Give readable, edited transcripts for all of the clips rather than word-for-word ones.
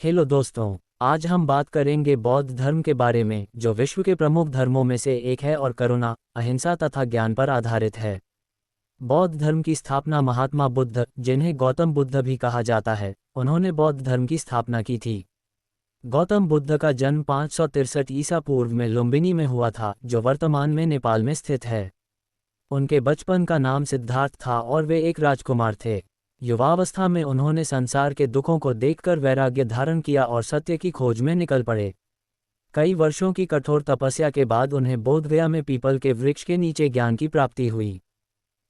Hello दोस्तों। आज हम बात करेंगे बौद्ध धर्म के बारे में, जो विश्व के प्रमुख धर्मों में से एक है और करुणा, अहिंसा तथा ज्ञान पर आधारित है। बौद्ध धर्म की स्थापना महात्मा बुद्ध, जिन्हें गौतम बुद्ध भी कहा जाता है, उन्होंने बौद्ध धर्म की स्थापना की थी। गौतम बुद्ध का जन्म 563 ईसा पूर्व में लुम्बिनी में हुआ था, जो वर्तमान में नेपाल में स्थित है। उनके बचपन का नाम सिद्धार्थ था और वे एक राजकुमार थे। युवावस्था में उन्होंने संसार के दुखों को देखकर वैराग्य धारण किया और सत्य की खोज में निकल पड़े। कई वर्षों की कठोर तपस्या के बाद उन्हें बोधगया में पीपल के वृक्ष के नीचे ज्ञान की प्राप्ति हुई।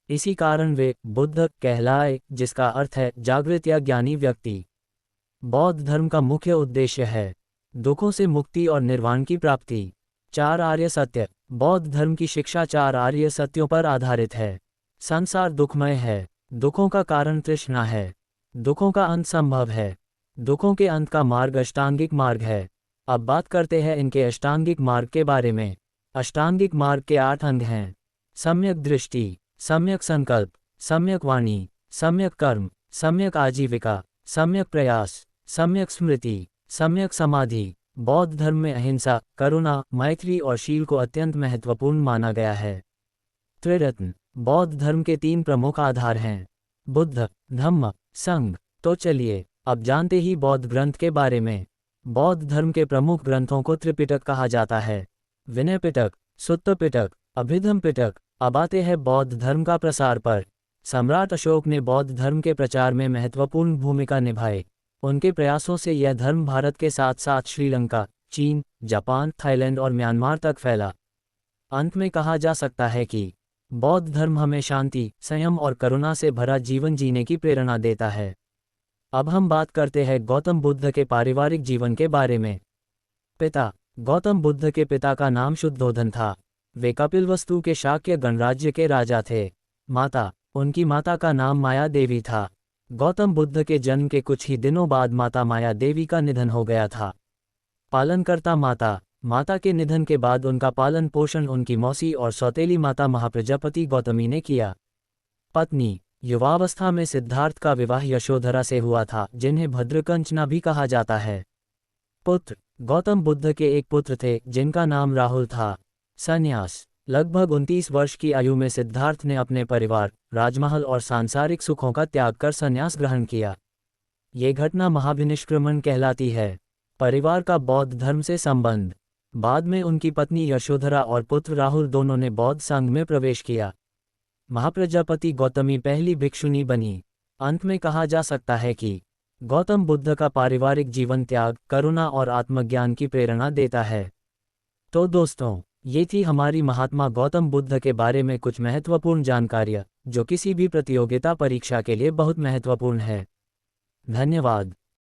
इसी कारण वे बुद्ध कहलाए, जिसका अर्थ है जागृत या ज्ञानी व्यक्ति। बौद्ध धर्म का मुख्य उद्देश्य है दुखों से मुक्ति और निर्वाण की प्राप्ति। 4 आर्य सत्य। बौद्ध धर्म की शिक्षा 4 आर्य सत्यों पर आधारित है। संसार दुखमय है। दुखों का कारण तृष्णा है। दुखों का अंत संभव है। दुखों के अंत का मार्ग अष्टांगिक मार्ग है। अब बात करते हैं इनके अष्टांगिक मार्ग के बारे में। अष्टांगिक मार्ग के 8 अंग हैं। सम्यक दृष्टि, सम्यक संकल्प, सम्यक वाणी, सम्यक कर्म, सम्यक आजीविका, सम्यक प्रयास, सम्यक स्मृति, सम्यक समाधि। बौद्ध धर्म में अहिंसा, करुणा, मैत्री और शील को अत्यंत महत्वपूर्ण माना गया है। त्रिरत्न। बौद्ध धर्म के 3 प्रमुख आधार हैं, बुद्ध, धम्म, संघ। तो चलिए अब जानते ही बौद्ध ग्रंथ के बारे में। बौद्ध धर्म के प्रमुख ग्रंथों को त्रिपिटक कहा जाता है। विनय पिटक, सुत्त पिटक, अभिधम पिटक। अब आते हैं बौद्ध धर्म का प्रसार पर। सम्राट अशोक ने बौद्ध धर्म के प्रचार में महत्वपूर्ण भूमिका निभाई। उनके प्रयासों से यह धर्म भारत के साथ साथ श्रीलंका, चीन, जापान, थाईलैंड और म्यांमार तक फैला। अंत में कहा जा सकता है कि बौद्ध धर्म हमें शांति, संयम और करुणा से भरा जीवन जीने की प्रेरणा देता है। अब हम बात करते हैं गौतम बुद्ध के पारिवारिक जीवन के बारे में। पिता। गौतम बुद्ध के पिता का नाम शुद्धोधन था। वे कपिलवस्तु के शाक्य गणराज्य के राजा थे। माता। उनकी माता का नाम माया देवी था। गौतम बुद्ध के जन्म के कुछ ही दिनों बाद माता माया देवी का निधन हो गया था। पालनकर्ता माता। माता के निधन के बाद उनका पालन पोषण उनकी मौसी और सौतेली माता महाप्रजापति गौतमी ने किया। पत्नी। युवावस्था में सिद्धार्थ का विवाह यशोधरा से हुआ था, जिन्हें भद्रकंचना भी कहा जाता है। पुत्र। गौतम बुद्ध के एक पुत्र थे, जिनका नाम राहुल था। संन्यास। लगभग 29 वर्ष की आयु में सिद्धार्थ ने अपने परिवार, राजमहल और सांसारिक सुखों का त्याग कर संन्यास ग्रहण किया। ये घटना महाभिनिष्क्रमण कहलाती है। परिवार का बौद्ध धर्म से संबंध। बाद में उनकी पत्नी यशोधरा और पुत्र राहुल दोनों ने बौद्ध संघ में प्रवेश किया। महाप्रजापति गौतमी पहली भिक्षुणी बनी। अंत में कहा जा सकता है कि गौतम बुद्ध का पारिवारिक जीवन त्याग, करुणा और आत्मज्ञान की प्रेरणा देता है। तो दोस्तों, ये थी हमारी महात्मा गौतम बुद्ध के बारे में कुछ महत्वपूर्ण जानकारियाँ, जो किसी भी प्रतियोगिता परीक्षा के लिए बहुत महत्वपूर्ण है। धन्यवाद।